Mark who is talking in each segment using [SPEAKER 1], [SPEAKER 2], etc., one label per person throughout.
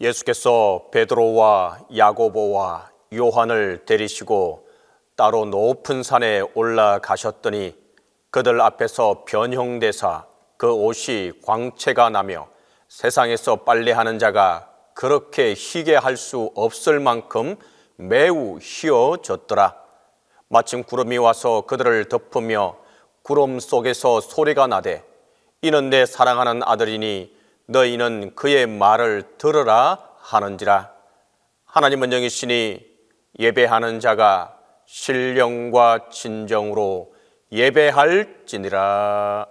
[SPEAKER 1] 예수께서 베드로와 야고보와 요한을 데리시고 따로 높은 산에 올라가셨더니 그들 앞에서 변형되사 그 옷이 광채가 나며 세상에서 빨래하는 자가 그렇게 희게 할 수 없을 만큼 매우 희어졌더라. 마침 구름이 와서 그들을 덮으며 구름 속에서 소리가 나되 이는 내 사랑하는 아들이니 너희는 그의 말을 들으라 하는지라. 하나님은 영이시니 예배하는 자가 신령과 진정으로 예배할지니라.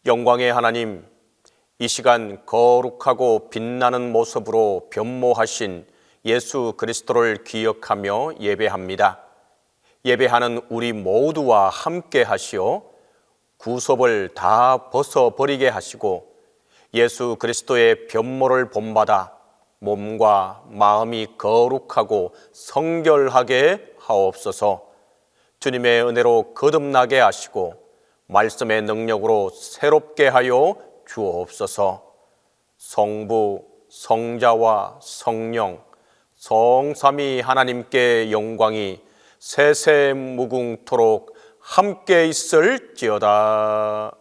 [SPEAKER 1] 영광의 하나님, 이 시간 거룩하고 빛나는 모습으로 변모하신 예수 그리스도를 기억하며 예배합니다. 예배하는 우리 모두와 함께 하시어 구섭을 다 벗어버리게 하시고 예수 그리스도의 변모를 본받아 몸과 마음이 거룩하고 성결하게 하옵소서. 주님의 은혜로 거듭나게 하시고 말씀의 능력으로 새롭게 하여 주옵소서. 성부, 성자와 성령, 성삼위 하나님께 영광이 세세무궁토록 함께 있을지어다.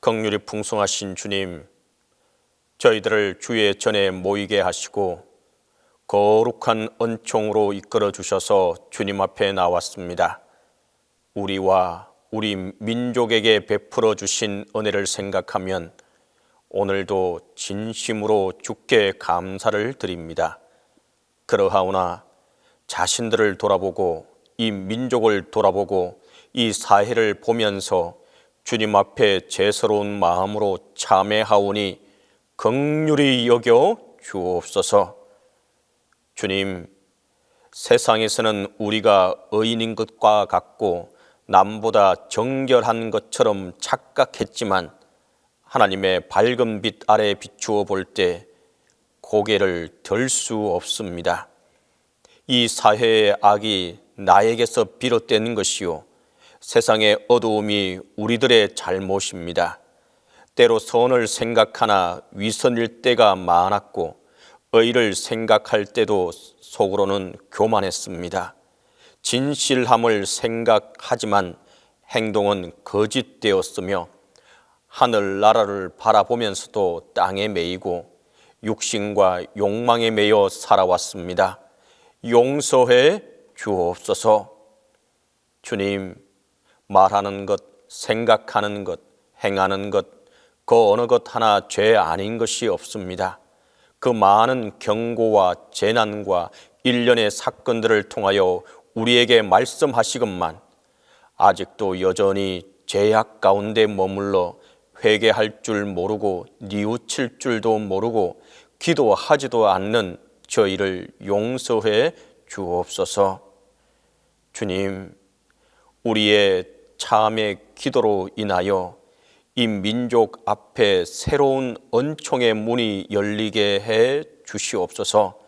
[SPEAKER 1] 긍휼이 풍성하신 주님, 저희들을 주의 전에 모이게 하시고 거룩한 은총으로 이끌어 주셔서 주님 앞에 나왔습니다. 우리와 우리 민족에게 베풀어 주신 은혜를 생각하면 오늘도 진심으로 주께 감사를 드립니다. 그러하오나 자신들을 돌아보고 이 민족을 돌아보고 이 사회를 보면서 주님 앞에 죄스러운 마음으로 참회하오니 긍휼히 여겨 주옵소서. 주님, 세상에서는 우리가 의인인 것과 같고 남보다 정결한 것처럼 착각했지만 하나님의 밝은 빛 아래 비추어 볼 때 고개를 들 수 없습니다. 이 사회의 악이 나에게서 비롯된 것이요, 세상의 어두움이 우리들의 잘못입니다. 때로 선을 생각하나 위선일 때가 많았고 의를 생각할 때도 속으로는 교만했습니다. 진실함을 생각하지만 행동은 거짓되었으며 하늘나라를 바라보면서도 땅에 매이고 육신과 욕망에 매여 살아왔습니다. 용서해 주옵소서. 주님, 말하는 것, 생각하는 것, 행하는 것, 그 어느 것 하나 죄 아닌 것이 없습니다. 그 많은 경고와 재난과 일련의 사건들을 통하여 우리에게 말씀하시건만 아직도 여전히 죄악 가운데 머물러 회개할 줄 모르고 뉘우칠 줄도 모르고 기도하지도 않는 저희를 용서해 주옵소서. 주님, 우리의 참의 기도로 인하여 이 민족 앞에 새로운 은총의 문이 열리게 해 주시옵소서.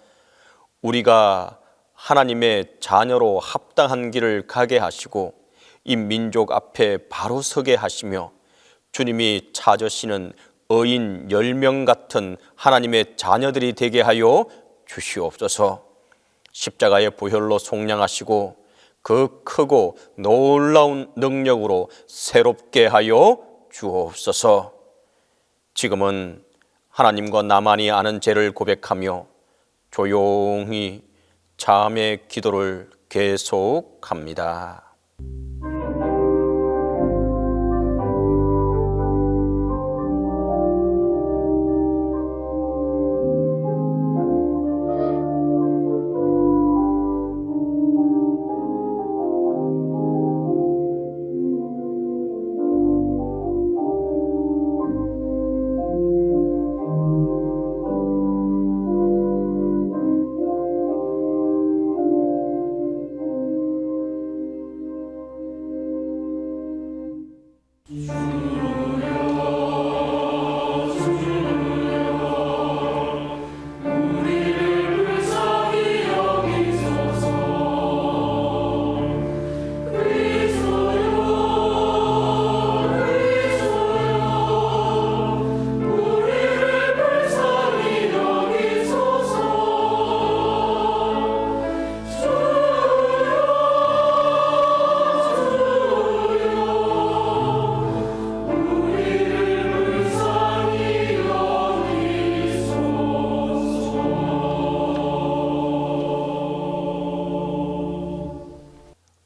[SPEAKER 1] 우리가 하나님의 자녀로 합당한 길을 가게 하시고 이 민족 앞에 바로 서게 하시며 주님이 찾으시는 의인 10명 같은 하나님의 자녀들이 되게 하여 주시옵소서. 십자가의 보혈로 속량하시고 그 크고 놀라운 능력으로 새롭게 하여 주옵소서. 지금은 하나님과 나만이 아는 죄를 고백하며 조용히 참의 기도를 계속합니다.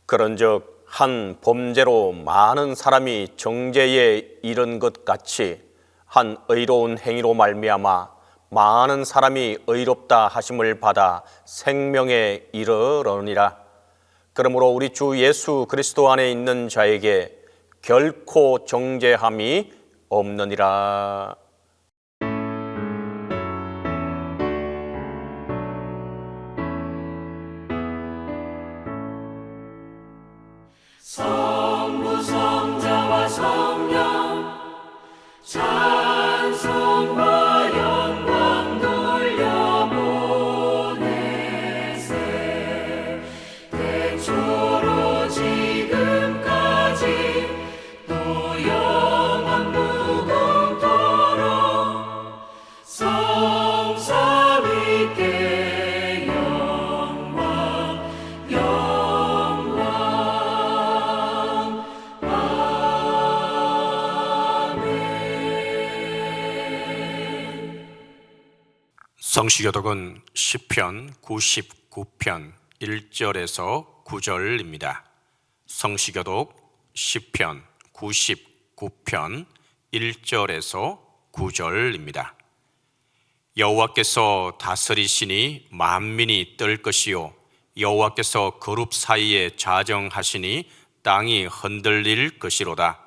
[SPEAKER 1] 그런즉 한 범죄로 많은 사람이 정죄에 이른 것 같이 한 의로운 행위로 말미암아 많은 사람이 의롭다 하심을 받아 생명에 이르러니라. 그러므로 우리 주 예수 그리스도 안에 있는 자에게 결코 정죄함이 없느니라.
[SPEAKER 2] 성부 성자와 성령 찬송과 영광 돌려보내세. 태초로 지금까지 또 영원 무궁토록 성삼위께 영광 영광.
[SPEAKER 1] 성시교독은 시편 99편 1절에서 9절입니다. 성시교독 시편 99편 1절에서 9절입니다. 여호와께서 다스리시니 만민이 떨 것이요 여호와께서 그룹 사이에 자정하시니 땅이 흔들릴 것이로다.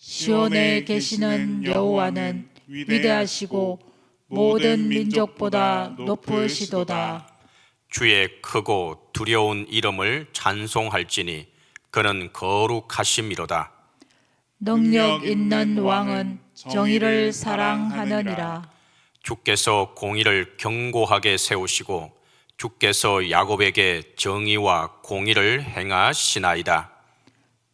[SPEAKER 3] 시온에 계시는 여호와는 위대하시고 모든 민족보다 높으시도다.
[SPEAKER 1] 주의 크고 두려운 이름을 찬송할지니 그는 거룩하심이로다.
[SPEAKER 3] 능력 있는 왕은 정의를 사랑하느니라.
[SPEAKER 1] 주께서 공의를 견고하게 세우시고 주께서 야곱에게 정의와 공의를 행하시나이다.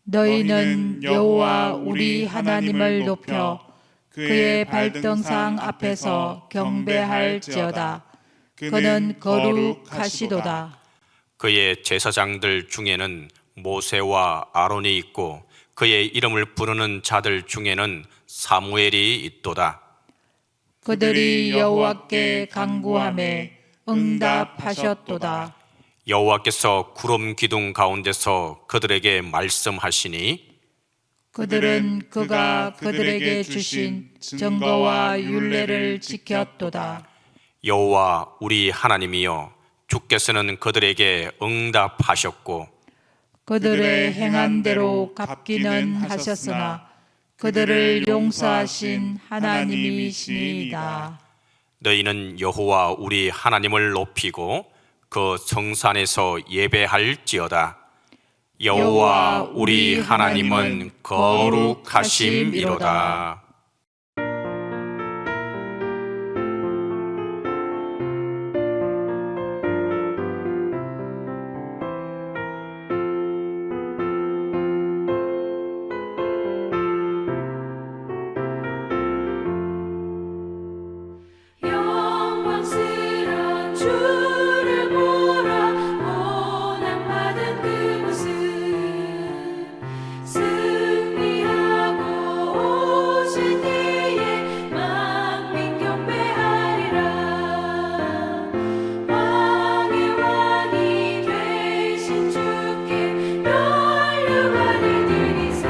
[SPEAKER 3] 너희는 여호와 우리 하나님을 높여 그의 발등상 앞에서 경배할지어다. 그는 거룩하시도다.
[SPEAKER 1] 그의 제사장들 중에는 모세와 아론이 있고 그의 이름을 부르는 자들 중에는 사무엘이 있도다.
[SPEAKER 3] 그들이 여호와께 간구하매 응답하셨도다.
[SPEAKER 1] 여호와께서 구름 기둥 가운데서 그들에게 말씀하시니
[SPEAKER 3] 그들은 그가 그들에게 주신 증거와 율례를 지켰도다.
[SPEAKER 1] 여호와 우리 하나님이여 주께서는 그들에게 응답하셨고
[SPEAKER 3] 그들의 행한 대로 갚기는 하셨으나 그들을 용서하신 하나님이시니이다.
[SPEAKER 1] 너희는 여호와 우리 하나님을 높이고 그 성산에서 예배할지어다. 여호와 우리 하나님은 거룩하심이로다.
[SPEAKER 2] 영광스런 주를 보라 고난받은 그 모습 승리하고 오실 때에 만민 경배하리라. 왕의 왕이 되신 주께 면류관을 드리세.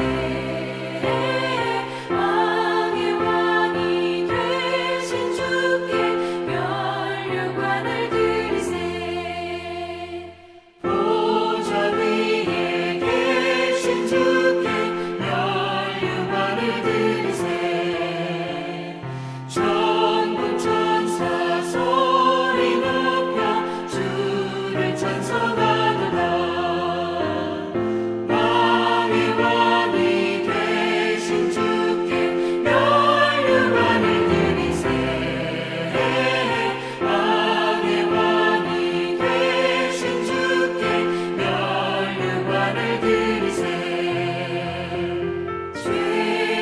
[SPEAKER 2] 왕의 왕이 되신 주께 면류관을 드리세. 보좌 위에 계신 주께 면류관을 드리세. 천군 천사 소리 높여 주를 찬송하도다. 왕의 왕이 되신 주께 면류관을 드리세. 왕의 왕이 되신 주께 면류관을 드리세.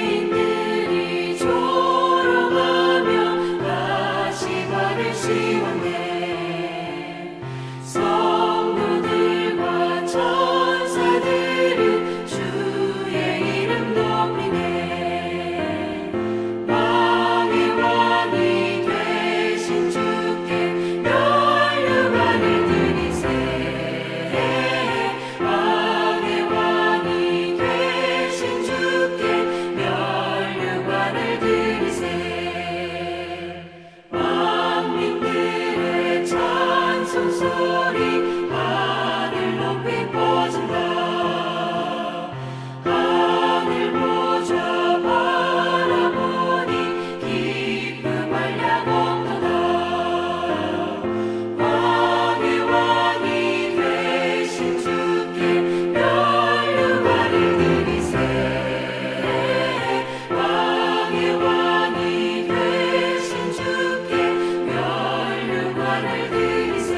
[SPEAKER 2] 죄인들이 조롱하며 다시 받으시오네. 성도들과 천사들은 주의 이름 높이네. 왕의 왕이 되신 주께 면류관을 드리세. 왕의 왕이 되신 주께 면류관을 드리세. 만민들의 찬송 소리 하늘 높이 퍼진다. 하늘 보좌 바라보니 기쁨할 야곱도다. 왕의 왕이 되신 주께 면류관을 드리세. 왕의 왕이 되신 주께 면류관을 드리세.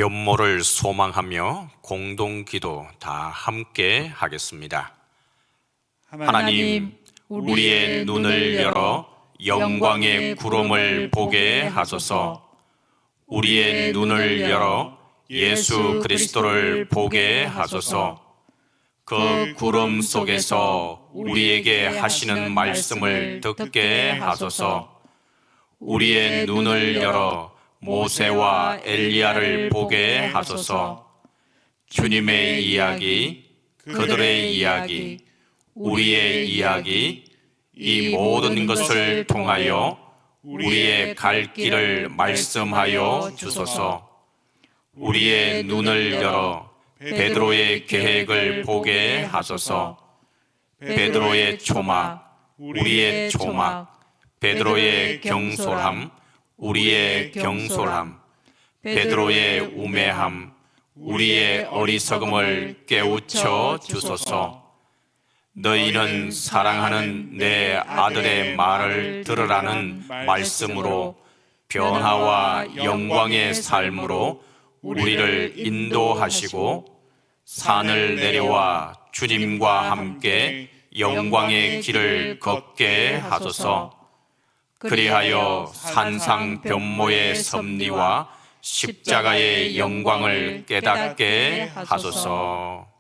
[SPEAKER 1] 변모를 소망하며 공동기도 다 함께 하겠습니다. 하나님, 우리의 눈을 열어 영광의 구름을 보게 하소서. 우리의 눈을 열어 예수 그리스도를 보게 하소서. 그 구름 속에서 우리에게 하시는 말씀을 듣게 하소서. 우리의 눈을 열어 모세와 엘리야를 보게 하소서. 주님의 이야기, 그들의 이야기, 우리의 이야기, 이 모든 것을 통하여 우리의 갈 길을 말씀하여 주소서. 우리의 눈을 열어 베드로의 계획을 보게 하소서. 베드로의 초막, 우리의 초막, 베드로의 경솔함, 우리의 경솔함, 베드로의 우매함, 우리의 어리석음을 깨우쳐 주소서. 너희는 사랑하는 내 아들의 말을 들으라는 말씀으로 변화와 영광의 삶으로 우리를 인도하시고 산을 내려와 주님과 함께 영광의 길을 걷게 하소서. 그리하여 산상 변모의 섭리와 십자가의 영광을 깨닫게 하소서.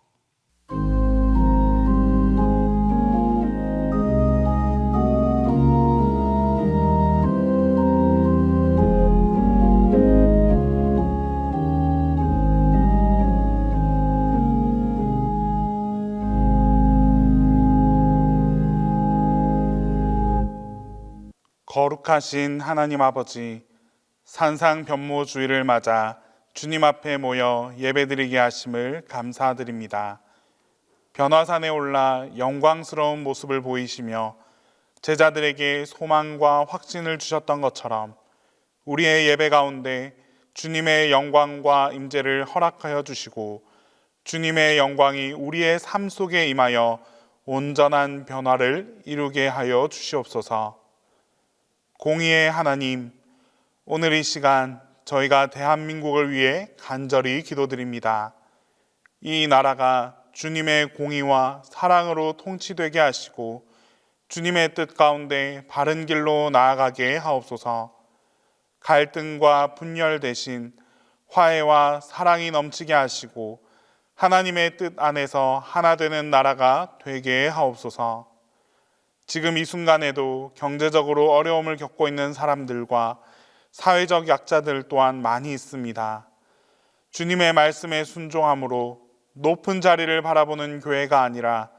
[SPEAKER 4] 거룩하신 하나님 아버지, 산상 변모 주일을 맞아 주님 앞에 모여 예배드리게 하심을 감사드립니다. 변화산에 올라 영광스러운 모습을 보이시며 제자들에게 소망과 확신을 주셨던 것처럼 우리의 예배 가운데 주님의 영광과 임재를 허락하여 주시고 주님의 영광이 우리의 삶 속에 임하여 온전한 변화를 이루게 하여 주시옵소서. 공의의 하나님, 오늘 이 시간 저희가 대한민국을 위해 간절히 기도드립니다. 이 나라가 주님의 공의와 사랑으로 통치되게 하시고 주님의 뜻 가운데 바른 길로 나아가게 하옵소서. 갈등과 분열 대신 화해와 사랑이 넘치게 하시고 하나님의 뜻 안에서 하나 되는 나라가 되게 하옵소서. 지금 이 순간에도 경제적으로 어려움을 겪고 있는 사람들과 사회적 약자들 또한 많이 있습니다. 주님의 말씀에 순종함으로 높은 자리를 바라보는 교회가 아니라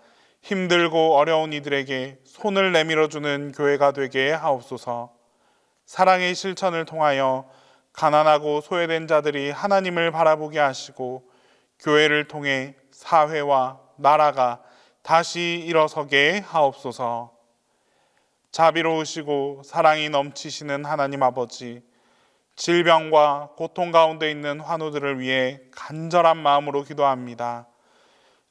[SPEAKER 4] 힘들고 어려운 이들에게 손을 내밀어주는 교회가 되게 하옵소서. 사랑의 실천을 통하여 가난하고 소외된 자들이 하나님을 바라보게 하시고 교회를 통해 사회와 나라가 다시 일어서게 하옵소서. 자비로우시고 사랑이 넘치시는 하나님 아버지, 질병과 고통 가운데 있는 환우들을 위해 간절한 마음으로 기도합니다.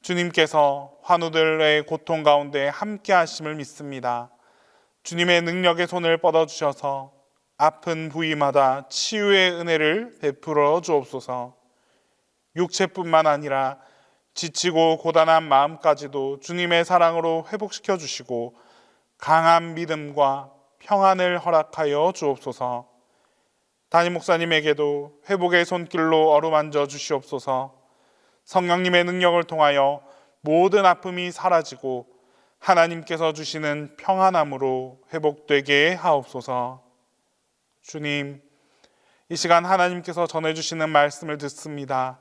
[SPEAKER 4] 주님께서 환우들의 고통 가운데 함께 하심을 믿습니다. 주님의 능력의 손을 뻗어주셔서 아픈 부위마다 치유의 은혜를 베풀어 주옵소서. 육체뿐만 아니라 지치고 고단한 마음까지도 주님의 사랑으로 회복시켜 주시고 강한 믿음과 평안을 허락하여 주옵소서. 담임 목사님에게도 회복의 손길로 어루만져 주시옵소서. 성령님의 능력을 통하여 모든 아픔이 사라지고 하나님께서 주시는 평안함으로 회복되게 하옵소서. 주님, 이 시간 하나님께서 전해주시는 말씀을 듣습니다.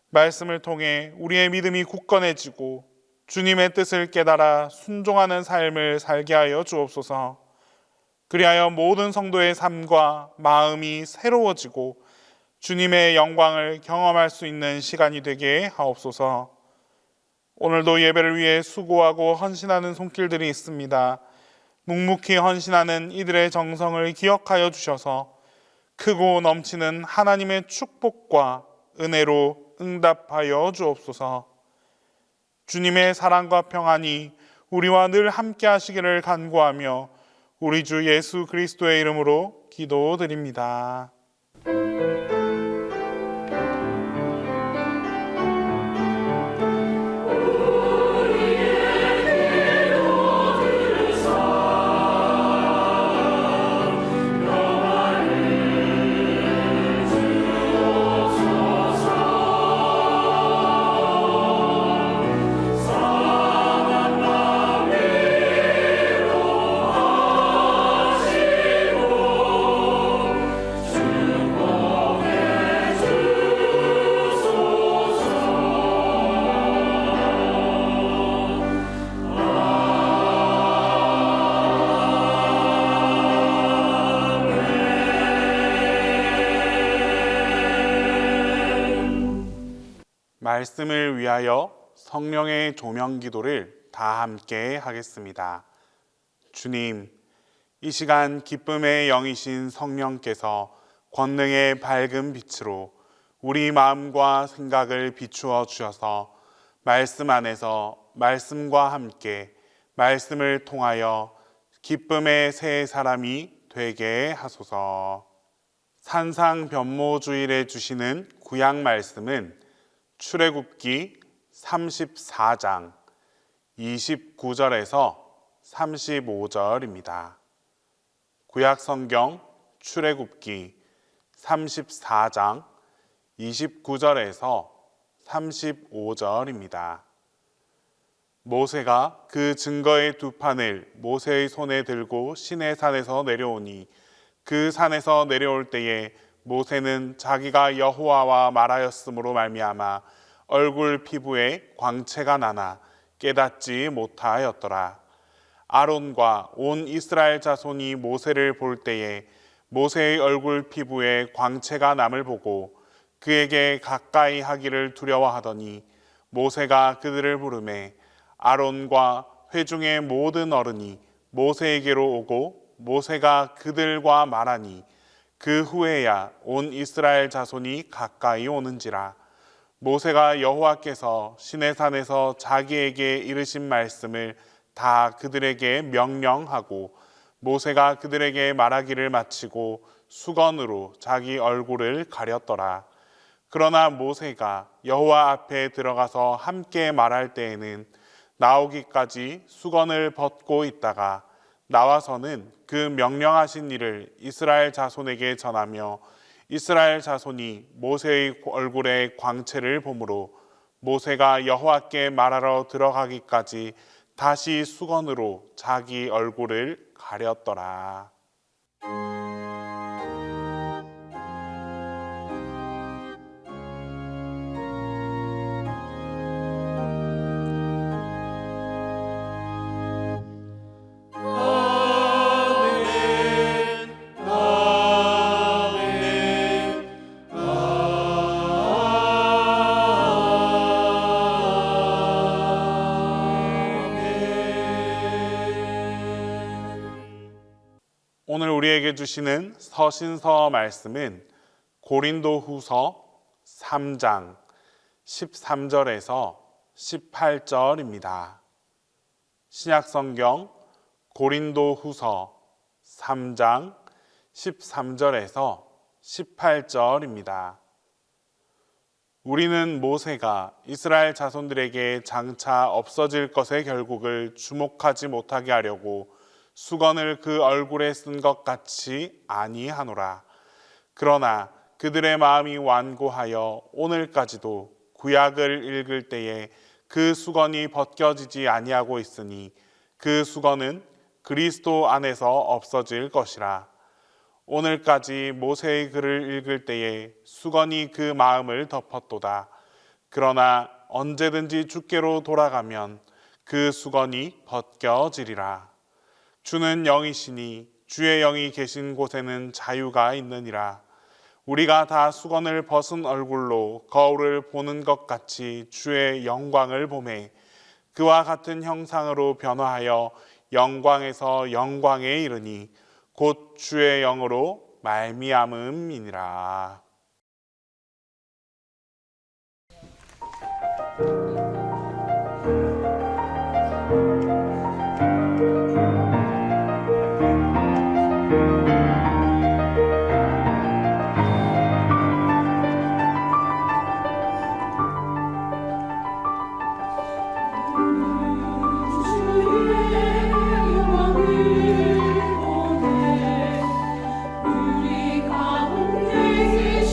[SPEAKER 4] 말씀을 통해 우리의 믿음이 굳건해지고 주님의 뜻을 깨달아 순종하는 삶을 살게 하여 주옵소서. 그리하여 모든 성도의 삶과 마음이 새로워지고 주님의 영광을 경험할 수 있는 시간이 되게 하옵소서. 오늘도 예배를 위해 수고하고 헌신하는 손길들이 있습니다. 묵묵히 헌신하는 이들의 정성을 기억하여 주셔서 크고 넘치는 하나님의 축복과 은혜로 응답하여 주옵소서. 주님의 사랑과 평안이 우리와 늘 함께 하시기를 간구하며 우리 주 예수 그리스도의 이름으로 기도드립니다. 말씀을 위하여 성령의 조명 기도를 다 함께 하겠습니다. 주님, 이 시간 기쁨의 영이신 성령께서 권능의 밝은 빛으로 우리 마음과 생각을 비추어 주셔서 말씀 안에서 말씀과 함께 말씀을 통하여 기쁨의 새 사람이 되게 하소서. 산상변모주일에 주시는 구약 말씀은 출애굽기 34장 29절에서 35절입니다. 구약 성경 출애굽기 34장 29절에서 35절입니다. 모세가 그 증거의 두 판을 모세의 손에 들고 시내산에서 내려오니 그 산에서 내려올 때에 모세는 자기가 여호와와 말하였으므로 말미암아 얼굴 피부에 광채가 나나 깨닫지 못하였더라. 아론과 온 이스라엘 자손이 모세를 볼 때에 모세의 얼굴 피부에 광채가 남을 보고 그에게 가까이 하기를 두려워하더니 모세가 그들을 부르매 아론과 회중의 모든 어른이 모세에게로 오고 모세가 그들과 말하니 그 후에야 온 이스라엘 자손이 가까이 오는지라. 모세가 여호와께서 시내산에서 자기에게 이르신 말씀을 다 그들에게 명령하고 모세가 그들에게 말하기를 마치고 수건으로 자기 얼굴을 가렸더라. 그러나 모세가 여호와 앞에 들어가서 함께 말할 때에는 나오기까지 수건을 벗고 있다가 나와서는 그 명령하신 일을 이스라엘 자손에게 전하며 이스라엘 자손이 모세의 얼굴에 광채를 보므로 모세가 여호와께 말하러 들어가기까지 다시 수건으로 자기 얼굴을 가렸더라. 오늘 우리에게 주시는 서신서 말씀은 고린도후서 3장 13절에서 18절입니다. 신약성경 고린도후서 3장 13절에서 18절입니다. 우리는 모세가 이스라엘 자손들에게 장차 없어질 것의 결국을 주목하지 못하게 하려고 수건을 그 얼굴에 쓴 것 같이 아니하노라. 그러나 그들의 마음이 완고하여 오늘까지도 구약을 읽을 때에 그 수건이 벗겨지지 아니하고 있으니 그 수건은 그리스도 안에서 없어질 것이라. 오늘까지 모세의 글을 읽을 때에 수건이 그 마음을 덮었도다. 그러나 언제든지 주께로 돌아가면 그 수건이 벗겨지리라. 주는 영이시니 주의 영이 계신 곳에는 자유가 있느니라. 우리가 다 수건을 벗은 얼굴로 거울을 보는 것 같이 주의 영광을 보매 그와 같은 형상으로 변화하여 영광에서 영광에 이르니 곧 주의 영으로 말미암음이니라.
[SPEAKER 2] 우리 가운데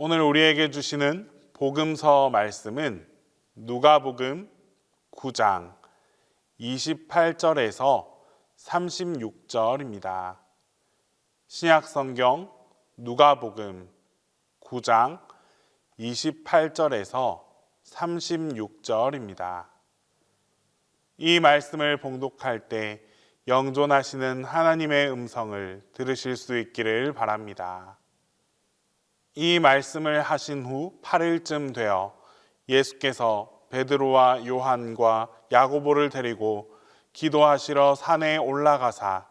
[SPEAKER 4] 오늘 우리에게 주시는 복음서 말씀은 누가복음 9장 28절에서 36절입니다. 신약성경 누가복음 9장 28절에서 36절입니다. 이 말씀을 봉독할 때 영존하시는 하나님의 음성을 들으실 수 있기를 바랍니다. 이 말씀을 하신 후 8일쯤 되어 예수께서 베드로와 요한과 야고보를 데리고 기도하시러 산에 올라가사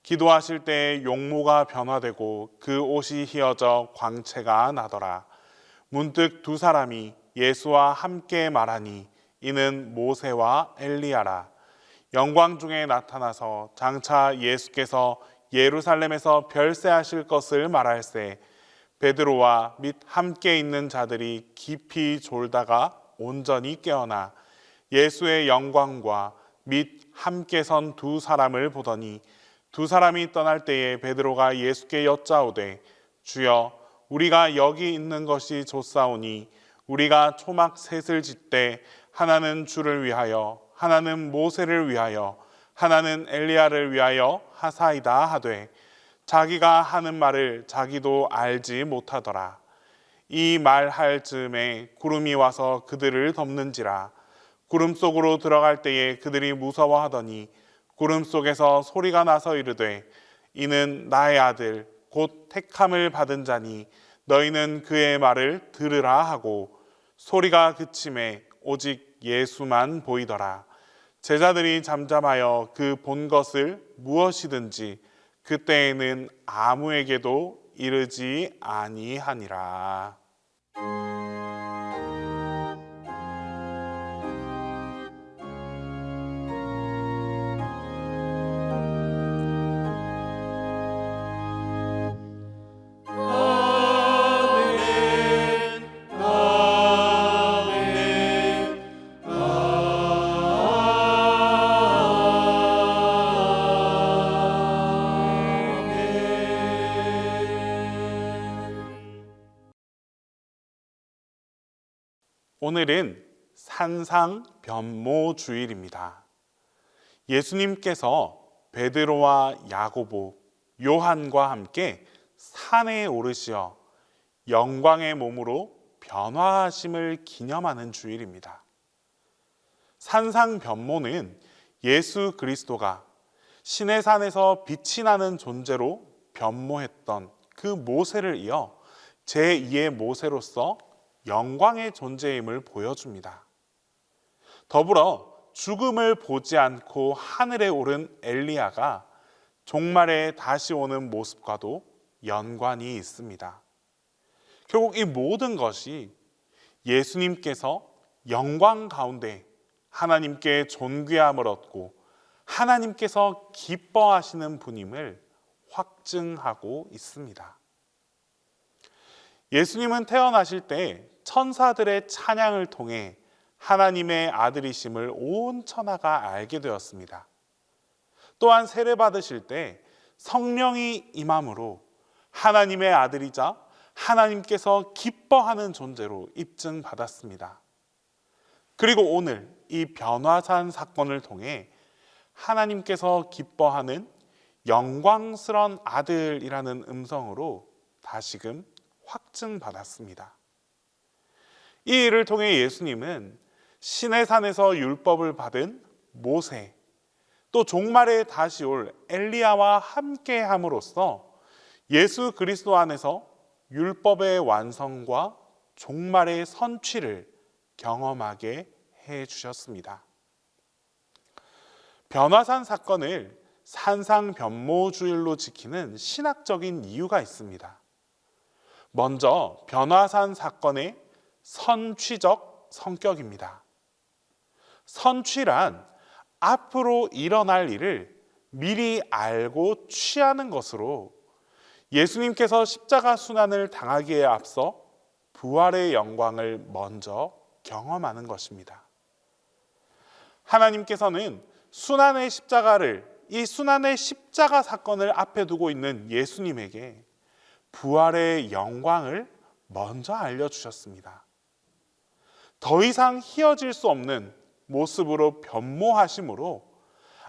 [SPEAKER 4] 기도하실 때에 용모가 변화되고 그 옷이 휘어져 광채가 나더라. 문득 두 사람이 예수와 함께 말하니 이는 모세와 엘리야라. 영광 중에 나타나서 장차 예수께서 예루살렘에서 별세하실 것을 말할세 베드로와 및 함께 있는 자들이 깊이 졸다가 온전히 깨어나 예수의 영광과 및 함께 선 두 사람을 보더니 두 사람이 떠날 때에 베드로가 예수께 여짜오되 주여 우리가 여기 있는 것이 좋사오니 우리가 초막 셋을 짓되 하나는 주를 위하여 하나는 모세를 위하여 하나는 엘리야를 위하여 하사이다 하되 자기가 하는 말을 자기도 알지 못하더라. 이 말할 즈음에 구름이 와서 그들을 덮는지라. 구름 속으로 들어갈 때에 그들이 무서워하더니 구름 속에서 소리가 나서 이르되 이는 나의 아들 곧 택함을 받은 자니 너희는 그의 말을 들으라 하고 소리가 그침에 오직 예수만 보이더라. 제자들이 잠잠하여 그 본 것을 무엇이든지 그때에는 아무에게도 이르지 아니하니라. 오늘은 산상변모 주일입니다. 예수님께서 베드로와 야고보, 요한과 함께 산에 오르시어 영광의 몸으로 변화하심을 기념하는 주일입니다. 산상변모는 예수 그리스도가 신의 산에서 빛이 나는 존재로 변모했던 그 모세를 이어 제2의 모세로서 영광의 존재임을 보여줍니다. 더불어 죽음을 보지 않고 하늘에 오른 엘리야가 종말에 다시 오는 모습과도 연관이 있습니다. 결국 이 모든 것이 예수님께서 영광 가운데 하나님께 존귀함을 얻고 하나님께서 기뻐하시는 분임을 확증하고 있습니다. 예수님은 태어나실 때 천사들의 찬양을 통해 하나님의 아들이심을 온 천하가 알게 되었습니다. 또한 세례 받으실 때 성령이 임함으로 하나님의 아들이자 하나님께서 기뻐하는 존재로 입증받았습니다. 그리고 오늘 이 변화산 사건을 통해 하나님께서 기뻐하는 영광스러운 아들이라는 음성으로 다시금 확증받았습니다. 이 일을 통해 예수님은 신의 산에서 율법을 받은 모세, 또 종말에 다시 올 엘리야와 함께 함으로써 예수 그리스도 안에서 율법의 완성과 종말의 선취를 경험하게 해 주셨습니다. 변화산 사건을 산상변모주일로 지키는 신학적인 이유가 있습니다. 먼저 변화산 사건의 선취적 성격입니다. 선취란 앞으로 일어날 일을 미리 알고 취하는 것으로 예수님께서 십자가 순환을 당하기에 앞서 부활의 영광을 먼저 경험하는 것입니다. 하나님께서는 순환의 십자가를, 이 순환의 십자가 사건을 앞에 두고 있는 예수님에게 부활의 영광을 먼저 알려주셨습니다. 더 이상 희어질 수 없는 모습으로 변모하심으로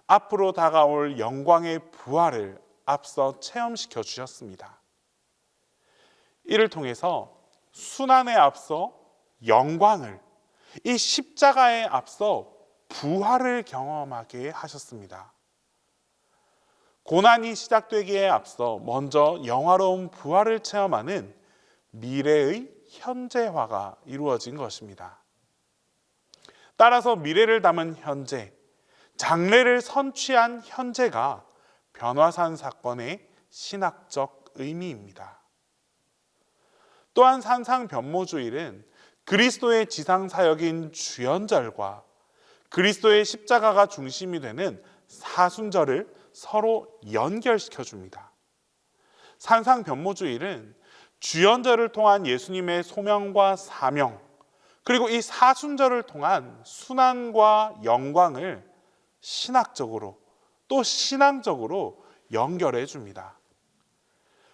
[SPEAKER 4] 앞으로 다가올 영광의 부활을 앞서 체험시켜 주셨습니다. 이를 통해서 순환에 앞서 영광을, 이 십자가에 앞서 부활을 경험하게 하셨습니다. 고난이 시작되기에 앞서 먼저 영화로운 부활을 체험하는 미래의 현재화가 이루어진 것입니다. 따라서 미래를 담은 현재, 장래를 선취한 현재가 변화산 사건의 신학적 의미입니다. 또한 산상변모주일은 그리스도의 지상사역인 주연절과 그리스도의 십자가가 중심이 되는 사순절을 서로 연결시켜 줍니다. 산상변모주일은 주연절을 통한 예수님의 소명과 사명, 그리고 이 사순절을 통한 순환과 영광을 신학적으로 또 신앙적으로 연결해 줍니다.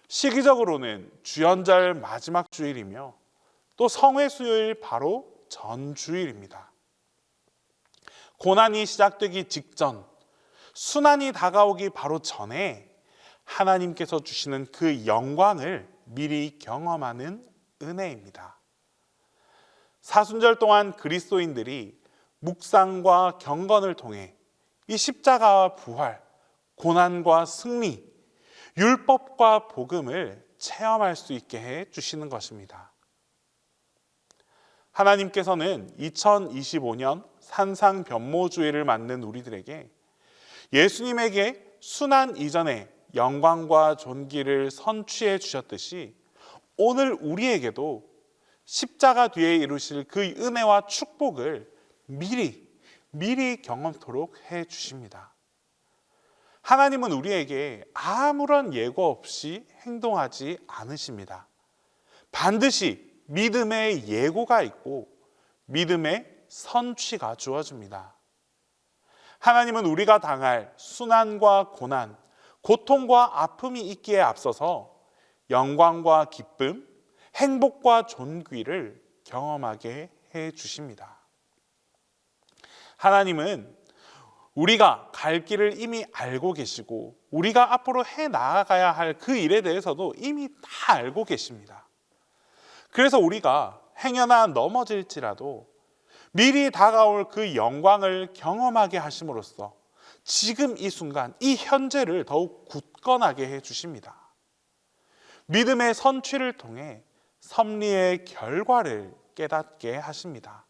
[SPEAKER 4] 시기적으로는 주연절 마지막 주일이며 또 성회수요일 바로 전 주일입니다. 고난이 시작되기 직전, 순환이 다가오기 바로 전에 하나님께서 주시는 그 영광을 미리 경험하는 은혜입니다. 사순절 동안 그리스도인들이 묵상과 경건을 통해 이 십자가와 부활, 고난과 승리, 율법과 복음을 체험할 수 있게 해 주시는 것입니다. 하나님께서는 2025년 산상변모주일을 맞는 우리들에게 예수님에게 순환 이전에 영광과 존귀를 선취해 주셨듯이 오늘 우리에게도 십자가 뒤에 이루실 그 은혜와 축복을 미리 경험토록 해 주십니다. 하나님은 우리에게 아무런 예고 없이 행동하지 않으십니다. 반드시 믿음의 예고가 있고 믿음의 선취가 주어집니다. 하나님은 우리가 당할 순환과 고난, 고통과 아픔이 있기에 앞서서 영광과 기쁨, 행복과 존귀를 경험하게 해 주십니다. 하나님은 우리가 갈 길을 이미 알고 계시고 우리가 앞으로 해 나아가야 할 그 일에 대해서도 이미 다 알고 계십니다. 그래서 우리가 행여나 넘어질지라도 미리 다가올 그 영광을 경험하게 하심으로써 지금 이 순간, 이 현재를 더욱 굳건하게 해 주십니다. 믿음의 선취를 통해 섭리의 결과를 깨닫게 하십니다.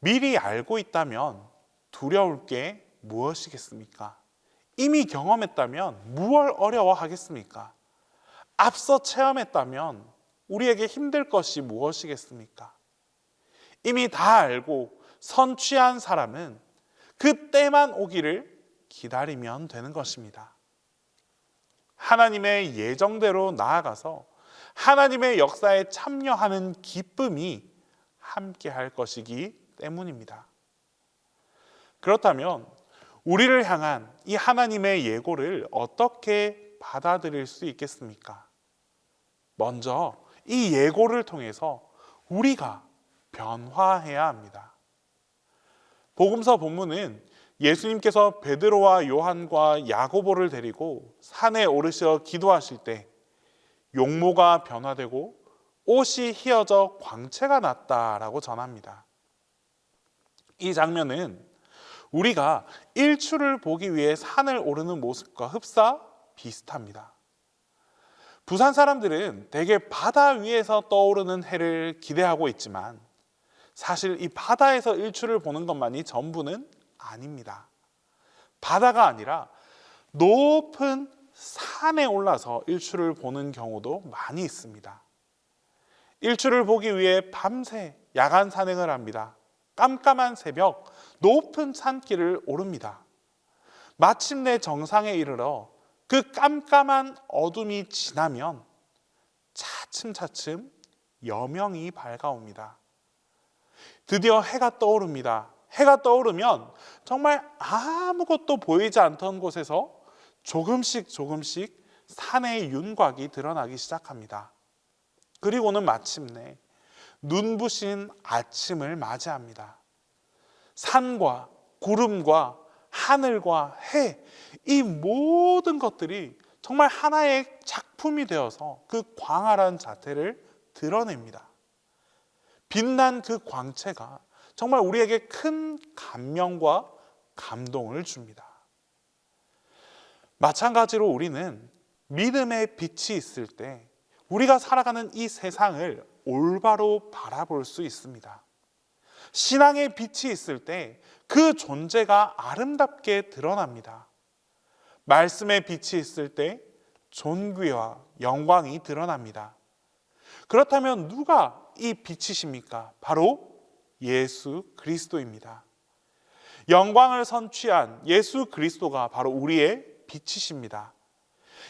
[SPEAKER 4] 미리 알고 있다면 두려울 게 무엇이겠습니까? 이미 경험했다면 무얼 어려워하겠습니까? 앞서 체험했다면 우리에게 힘들 것이 무엇이겠습니까? 이미 다 알고 선취한 사람은 그 때만 오기를 기다리면 되는 것입니다. 하나님의 예정대로 나아가서 하나님의 역사에 참여하는 기쁨이 함께 할 것이기 때문입니다. 그렇다면 우리를 향한 이 하나님의 예고를 어떻게 받아들일 수 있겠습니까? 먼저 이 예고를 통해서 우리가 변화해야 합니다. 복음서 본문은 예수님께서 베드로와 요한과 야고보를 데리고 산에 오르셔 기도하실 때 용모가 변화되고 옷이 휘어져 광채가 났다라고 전합니다. 이 장면은 우리가 일출을 보기 위해 산을 오르는 모습과 흡사 비슷합니다. 부산 사람들은 대개 바다 위에서 떠오르는 해를 기대하고 있지만 사실 이 바다에서 일출을 보는 것만이 전부는 아닙니다. 바다가 아니라 높은 산에 올라서 일출을 보는 경우도 많이 있습니다. 일출을 보기 위해 밤새 야간 산행을 합니다. 깜깜한 새벽 높은 산길을 오릅니다. 마침내 정상에 이르러 그 깜깜한 어둠이 지나면 차츰차츰 여명이 밝아옵니다. 드디어 해가 떠오릅니다. 해가 떠오르면 정말 아무것도 보이지 않던 곳에서 조금씩 산의 윤곽이 드러나기 시작합니다. 그리고는 마침내 눈부신 아침을 맞이합니다. 산과 구름과 하늘과 해, 이 모든 것들이 정말 하나의 작품이 되어서 그 광활한 자태를 드러냅니다. 빛난 그 광채가 정말 우리에게 큰 감명과 감동을 줍니다. 마찬가지로 우리는 믿음의 빛이 있을 때 우리가 살아가는 이 세상을 올바로 바라볼 수 있습니다. 신앙의 빛이 있을 때 그 존재가 아름답게 드러납니다. 말씀의 빛이 있을 때 존귀와 영광이 드러납니다. 그렇다면 누가 이 빛이십니까? 바로 예수 그리스도입니다. 영광을 선취한 예수 그리스도가 바로 우리의 빛이십니다.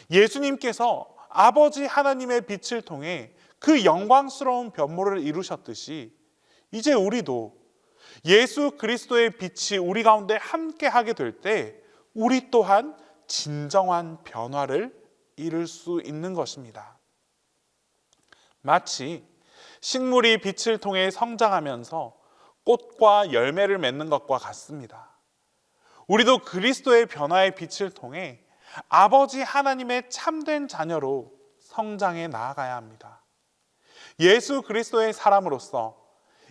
[SPEAKER 4] 예수님께서 아버지 하나님의 빛을 통해 그 영광스러운 변모를 이루셨듯이 이제 우리도 예수 그리스도의 빛이 우리 가운데 함께하게 될 때 우리 또한 진정한 변화를 이룰 수 있는 것입니다. 마치 식물이 빛을 통해 성장하면서 꽃과 열매를 맺는 것과 같습니다. 우리도 그리스도의 변화의 빛을 통해 아버지 하나님의 참된 자녀로 성장해 나아가야 합니다. 예수 그리스도의 사람으로서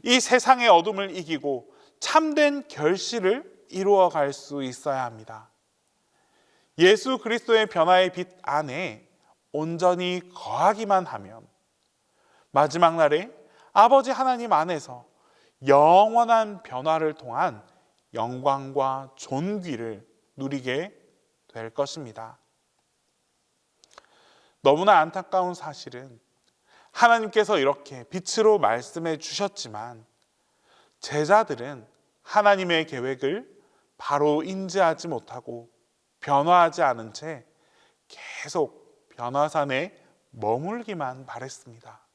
[SPEAKER 4] 이 세상의 어둠을 이기고 참된 결실을 이루어갈 수 있어야 합니다. 예수 그리스도의 변화의 빛 안에 온전히 거하기만 하면 마지막 날에 아버지 하나님 안에서 영원한 변화를 통한 영광과 존귀를 누리게 될 것입니다. 너무나 안타까운 사실은 하나님께서 이렇게 빛으로 말씀해 주셨지만 제자들은 하나님의 계획을 바로 인지하지 못하고 변화하지 않은 채 계속 변화산에 머물기만 바랬습니다.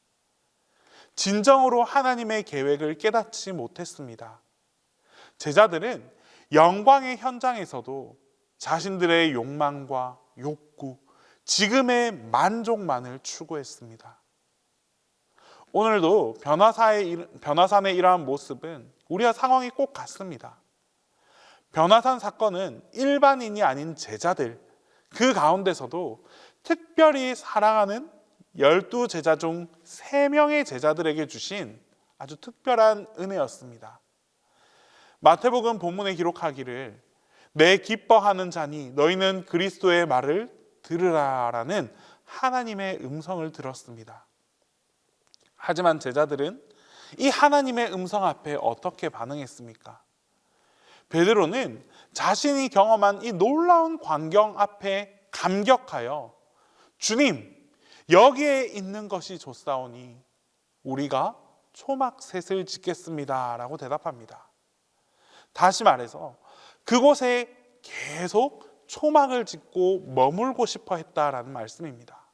[SPEAKER 4] 진정으로 하나님의 계획을 깨닫지 못했습니다. 제자들은 영광의 현장에서도 자신들의 욕망과 욕구, 지금의 만족만을 추구했습니다. 오늘도 변화산의 이러한 모습은 우리와 상황이 꼭 같습니다. 변화산 사건은 일반인이 아닌 제자들, 그 가운데서도 특별히 사랑하는 12제자 중 3명의 제자들에게 주신 아주 특별한 은혜였습니다. 마태복음 본문에 기록하기를 내 기뻐하는 자니 너희는 그리스도의 말을 들으라라는 하나님의 음성을 들었습니다. 하지만 제자들은 이 하나님의 음성 앞에 어떻게 반응했습니까? 베드로는 자신이 경험한 이 놀라운 광경 앞에 감격하여 주님, 여기에 있는 것이 좋사오니 우리가 초막셋을 짓겠습니다 라고 대답합니다. 다시 말해서 그곳에 계속 초막을 짓고 머물고 싶어 했다라는 말씀입니다.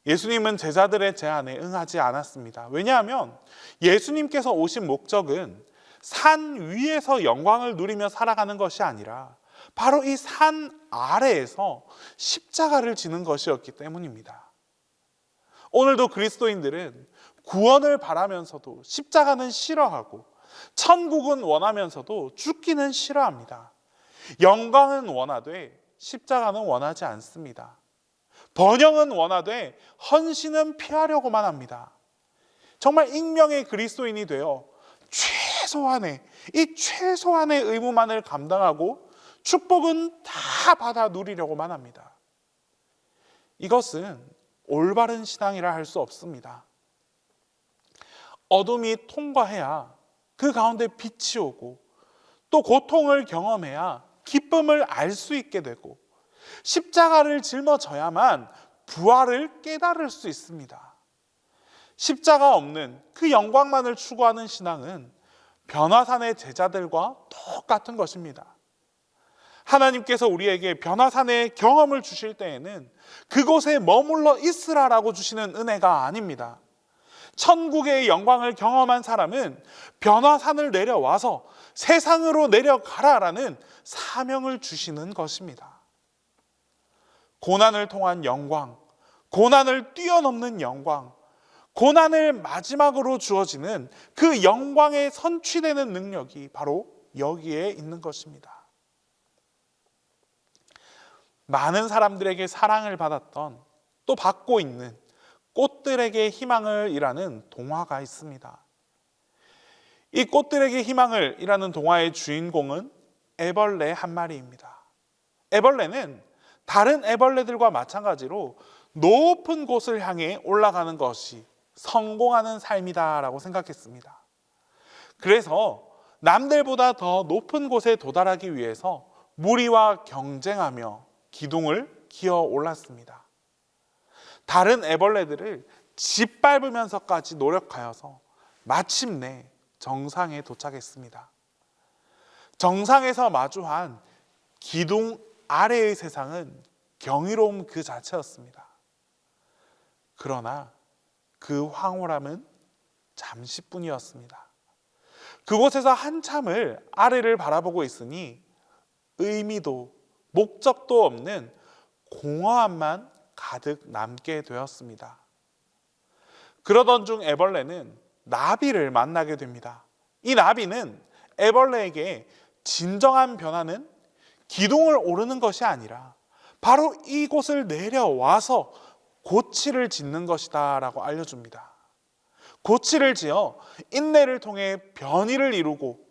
[SPEAKER 4] 예수님은 제자들의 제안에 응하지 않았습니다. 왜냐하면 예수님께서 오신 목적은 산 위에서 영광을 누리며 살아가는 것이 아니라 바로 이 산 아래에서 십자가를 지는 것이었기 때문입니다. 오늘도 그리스도인들은 구원을 바라면서도 십자가는 싫어하고 천국은 원하면서도 죽기는 싫어합니다. 영광은 원하되 십자가는 원하지 않습니다. 번영은 원하되 헌신은 피하려고만 합니다. 정말 익명의 그리스도인이 되어 최소한의 의무만을 감당하고 축복은 다 받아 누리려고만 합니다. 이것은 올바른 신앙이라 할 수 없습니다. 어둠이 통과해야 그 가운데 빛이 오고 또 고통을 경험해야 기쁨을 알 수 있게 되고 십자가를 жил머져야만 부활을 깨달을 수 있습니다. 십자가 없는 그 영광만을 추구하는 신앙은 변화산의 제자들과 똑같은 것입니다. 하나님께서 우리에게 변화산의 경험을 주실 때에는 그곳에 머물러 있으라라고 주시는 은혜가 아닙니다. 천국의 영광을 경험한 사람은 변화산을 내려와서 세상으로 내려가라라는 사명을 주시는 것입니다. 고난을 통한 영광, 고난을 뛰어넘는 영광, 고난을 마지막으로 주어지는 그 영광에 선취되는 능력이 바로 여기에 있는 것입니다. 많은 사람들에게 사랑을 받았던, 또 받고 있는 꽃들에게 희망을 이라는 동화가 있습니다. 이 꽃들에게 희망을 이라는 동화의 주인공은 애벌레 한 마리입니다. 애벌레는 다른 애벌레들과 마찬가지로 높은 곳을 향해 올라가는 것이 성공하는 삶이다라고 생각했습니다. 그래서 남들보다 더 높은 곳에 도달하기 위해서 무리와 경쟁하며 기둥을 기어 올랐습니다. 다른 애벌레들을 짓밟으면서까지 노력하여서 마침내 정상에 도착했습니다. 정상에서 마주한 기둥 아래의 세상은 경이로움 그 자체였습니다. 그러나 그 황홀함은 잠시뿐이었습니다. 그곳에서 한참을 아래를 바라보고 있으니 의미도 목적도 없는 공허함만 가득 남게 되었습니다. 그러던 중 애벌레는 나비를 만나게 됩니다. 이 나비는 애벌레에게 진정한 변화는 기둥을 오르는 것이 아니라 바로 이곳을 내려와서 고치를 짓는 것이다 라고 알려줍니다. 고치를 지어 인내를 통해 변이를 이루고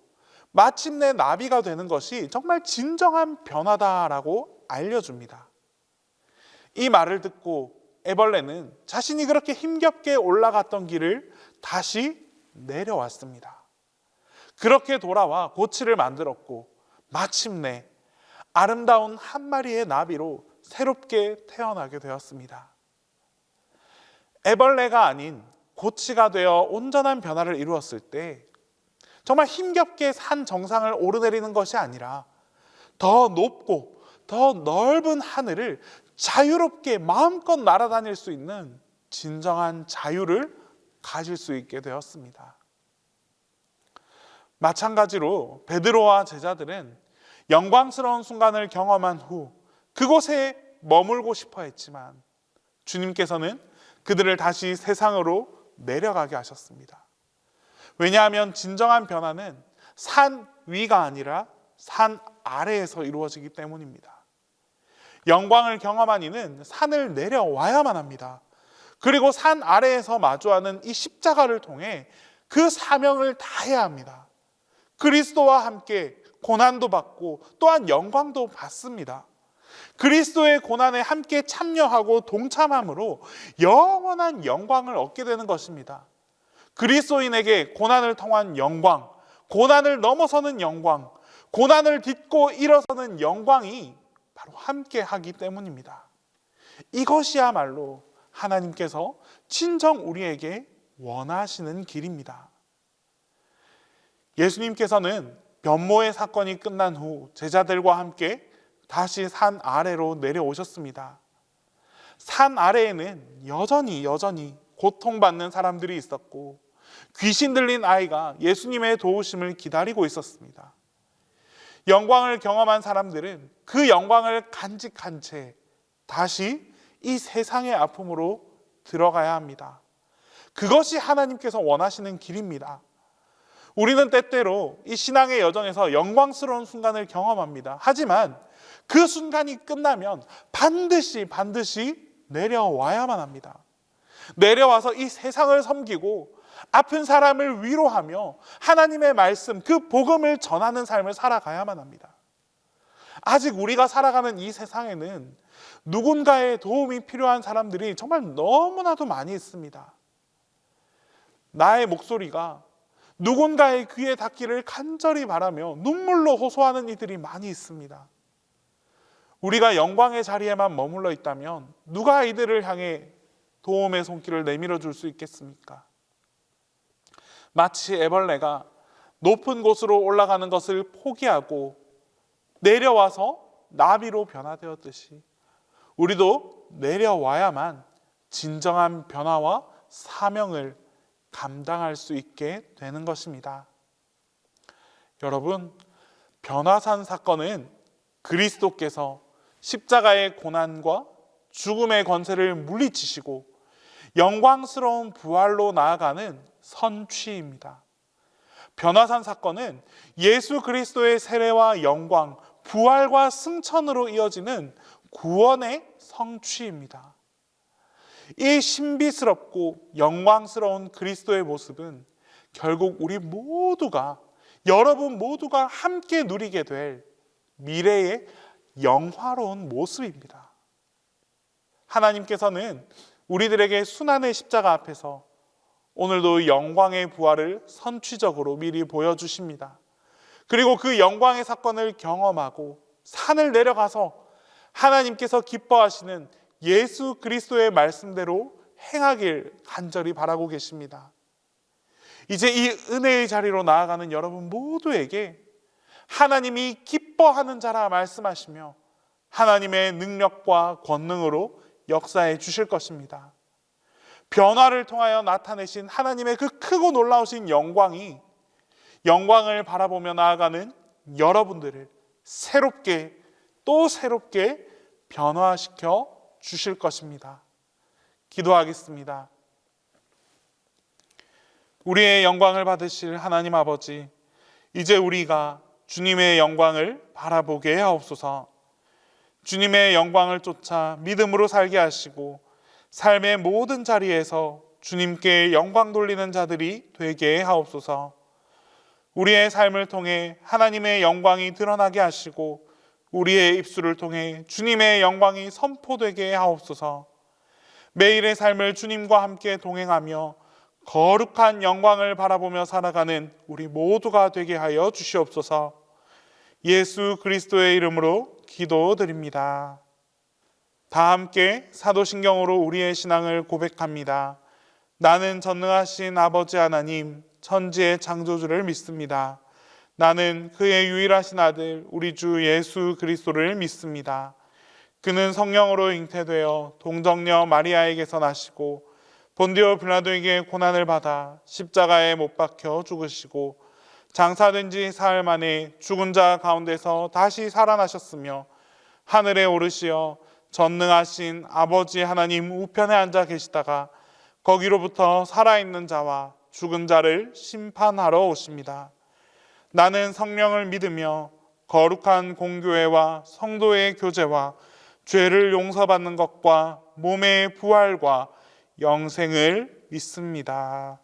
[SPEAKER 4] 마침내 나비가 되는 것이 정말 진정한 변화다라고 알려줍니다. 이 말을 듣고 애벌레는 자신이 그렇게 힘겹게 올라갔던 길을 다시 내려왔습니다. 그렇게 돌아와 고치를 만들었고 마침내 아름다운 한 마리의 나비로 새롭게 태어나게 되었습니다. 애벌레가 아닌 고치가 되어 온전한 변화를 이루었을 때 정말 힘겹게 산 정상을 오르내리는 것이 아니라 더 높고 더 넓은 하늘을 자유롭게 마음껏 날아다닐 수 있는 진정한 자유를 가질 수 있게 되었습니다. 마찬가지로 베드로와 제자들은 영광스러운 순간을 경험한 후 그곳에 머물고 싶어 했지만 주님께서는 그들을 다시 세상으로 내려가게 하셨습니다. 왜냐하면 진정한 변화는 산 위가 아니라 산 아래에서 이루어지기 때문입니다. 영광을 경험한 이는 산을 내려와야만 합니다. 그리고 산 아래에서 마주하는 이 십자가를 통해 그 사명을 다해야 합니다. 그리스도와 함께 고난도 받고 또한 영광도 받습니다. 그리스도의 고난에 함께 참여하고 동참함으로 영원한 영광을 얻게 되는 것입니다. 그리스도인에게 고난을 통한 영광, 고난을 넘어서는 영광, 고난을 딛고 일어서는 영광이 바로 함께 하기 때문입니다. 이것이야말로 하나님께서 친정 우리에게 원하시는 길입니다. 예수님께서는 변모의 사건이 끝난 후 제자들과 함께 다시 산 아래로 내려오셨습니다. 산 아래에는 여전히 고통받는 사람들이 있었고 귀신 들린 아이가 예수님의 도우심을 기다리고 있었습니다. 영광을 경험한 사람들은 그 영광을 간직한 채 다시 이 세상의 아픔으로 들어가야 합니다. 그것이 하나님께서 원하시는 길입니다. 우리는 때때로 이 신앙의 여정에서 영광스러운 순간을 경험합니다. 하지만 그 순간이 끝나면 반드시 내려와야만 합니다. 내려와서 이 세상을 섬기고 아픈 사람을 위로하며 하나님의 말씀, 그 복음을 전하는 삶을 살아가야만 합니다. 아직 우리가 살아가는 이 세상에는 누군가의 도움이 필요한 사람들이 정말 너무나도 많이 있습니다. 나의 목소리가 누군가의 귀에 닿기를 간절히 바라며 눈물로 호소하는 이들이 많이 있습니다. 우리가 영광의 자리에만 머물러 있다면 누가 이들을 향해 도움의 손길을 내밀어 줄 수 있겠습니까? 마치 애벌레가 높은 곳으로 올라가는 것을 포기하고 내려와서 나비로 변화되었듯이 우리도 내려와야만 진정한 변화와 사명을 감당할 수 있게 되는 것입니다. 여러분, 변화산 사건은 그리스도께서 십자가의 고난과 죽음의 권세를 물리치시고 영광스러운 부활로 나아가는 선취입니다. 변화산 사건은 예수 그리스도의 세례와 영광, 부활과 승천으로 이어지는 구원의 성취입니다. 이 신비스럽고 영광스러운 그리스도의 모습은 결국 우리 모두가, 여러분 모두가 함께 누리게 될 미래의 영화로운 모습입니다. 하나님께서는 우리들에게 순환의 십자가 앞에서 오늘도 영광의 부활을 선취적으로 미리 보여주십니다. 그리고 그 영광의 사건을 경험하고 산을 내려가서 하나님께서 기뻐하시는 예수 그리스도의 말씀대로 행하길 간절히 바라고 계십니다. 이제 이 은혜의 자리로 나아가는 여러분 모두에게 하나님이 기뻐하는 자라 말씀하시며 하나님의 능력과 권능으로 역사해 주실 것입니다. 변화를 통하여 나타내신 하나님의 그 크고 놀라우신 영광을 바라보며 나아가는 여러분들을 새롭게 또 새롭게 변화시켜 주실 것입니다. 기도하겠습니다. 우리의 영광을 받으실 하나님 아버지, 이제 우리가 주님의 영광을 바라보게 하옵소서. 주님의 영광을 쫓아 믿음으로 살게 하시고 삶의 모든 자리에서 주님께 영광 돌리는 자들이 되게 하옵소서. 우리의 삶을 통해 하나님의 영광이 드러나게 하시고 우리의 입술을 통해 주님의 영광이 선포되게 하옵소서. 매일의 삶을 주님과 함께 동행하며 거룩한 영광을 바라보며 살아가는 우리 모두가 되게 하여 주시옵소서. 예수 그리스도의 이름으로 기도드립니다. 다 함께 사도신경으로 우리의 신앙을 고백합니다. 나는 전능하신 아버지 하나님, 천지의 창조주를 믿습니다. 나는 그의 유일하신 아들 우리 주 예수 그리스도를 믿습니다. 그는 성령으로 잉태되어 동정녀 마리아에게서 나시고 본디오 빌라도에게 고난을 받아 십자가에 못 박혀 죽으시고 장사된 지 사흘 만에 죽은 자 가운데서 다시 살아나셨으며 하늘에 오르시어 전능하신 아버지 하나님 우편에 앉아 계시다가 거기로부터 살아있는 자와 죽은 자를 심판하러 오십니다. 나는 성령을 믿으며 거룩한 공교회와 성도의 교제와 죄를 용서받는 것과 몸의 부활과 영생을 믿습니다.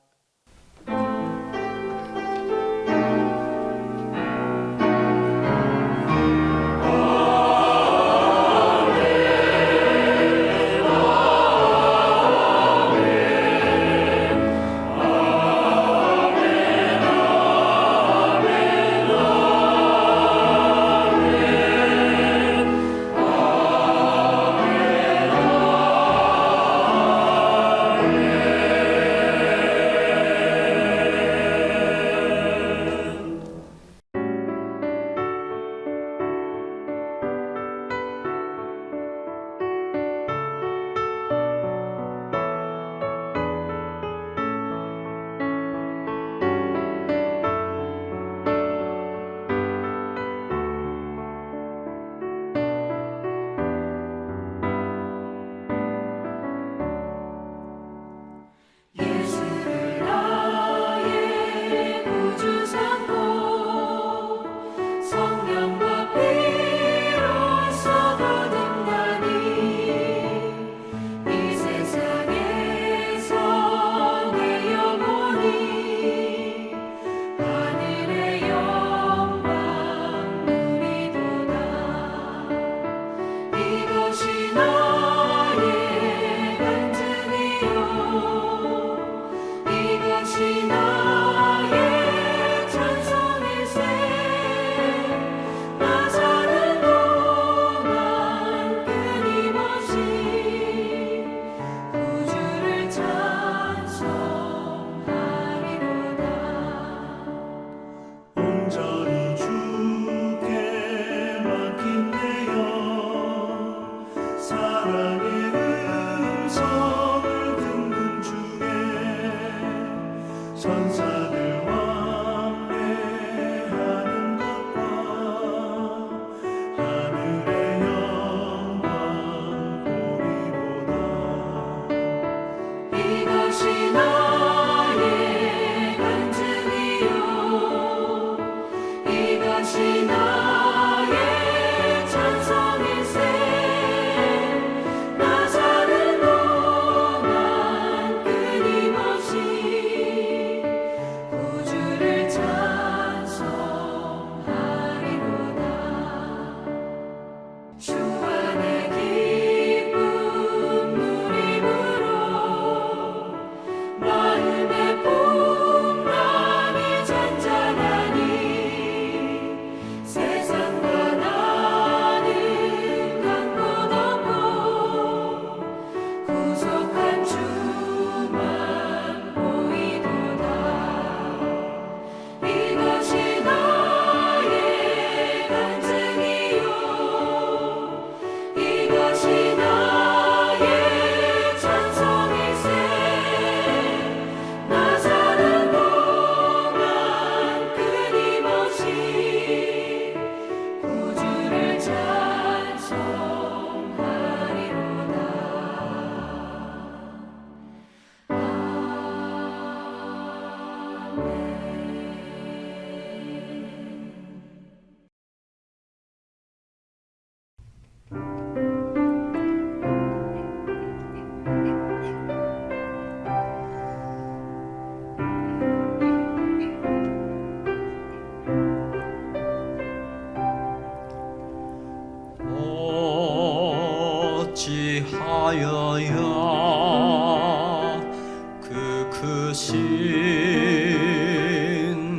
[SPEAKER 5] 크신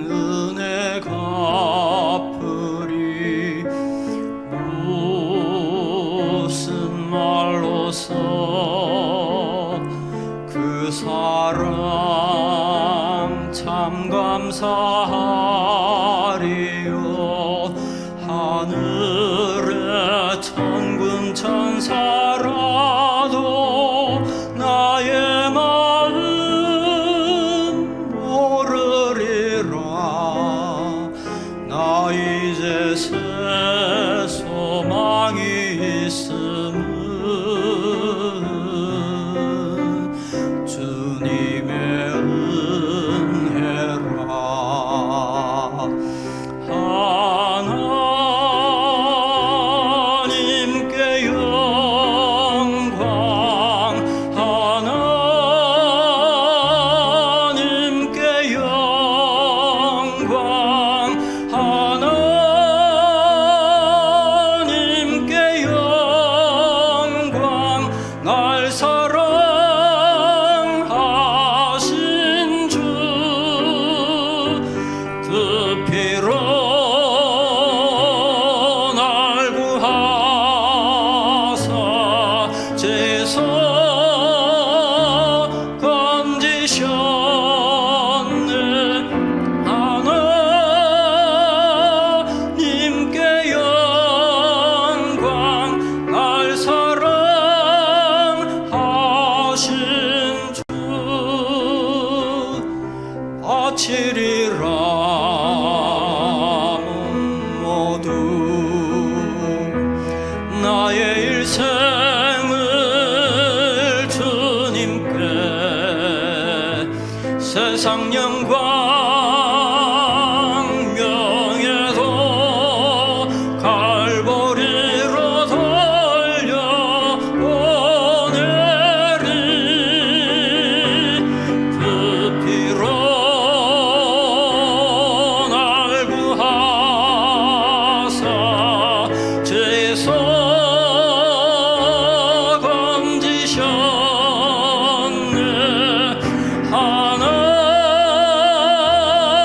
[SPEAKER 5] 은혜 갚으리 무슨 말로서 그 사랑 참 감사하리요 하늘의 천군 천사라도 나의 마음 모르리라 나 이제 새 소망이 있음은 주님의 은혜라 하나님께 영광 하나님께 영광 하나님께 영광 날 사랑하신 주 그 피로 날 구하사 죄에서 건지셨네 하나님께 영광 날 사랑하신 주 바치리라 모두 나의 일생을 주님께 세상 영광 명예도 갈보리로 돌려보내리 그 피로 날 구하사 죄에서 건지셨네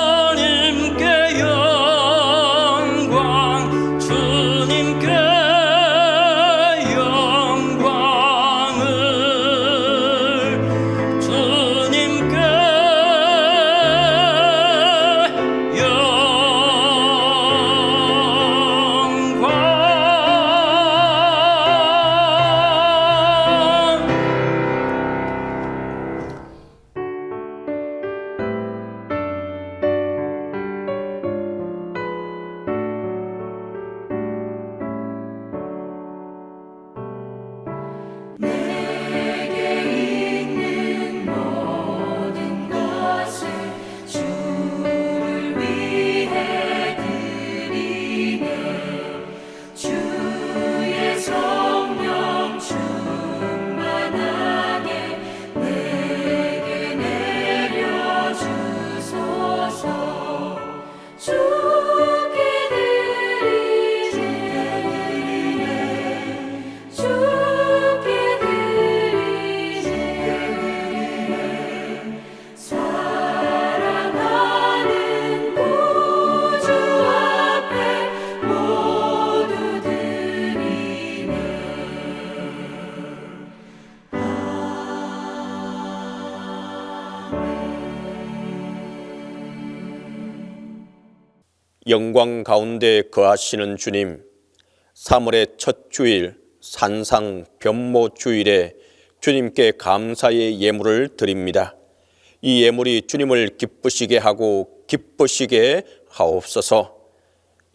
[SPEAKER 5] 하나님께 영광 주님께 영광을 주님께
[SPEAKER 2] 내게 있는 모든 것을 주를 위해 드리네 주의 성령 충만하게 내게 내려주소서 주께 드리네 주께 드리네 사랑하는 구주 앞에 모두 드리네
[SPEAKER 1] 영광 가운데 거하시는 주님, 3월의 첫 주일 산상 변모 주일에 주님께 감사의 예물을 드립니다. 이 예물이 주님을 기쁘시게 하고 기쁘시게 하옵소서.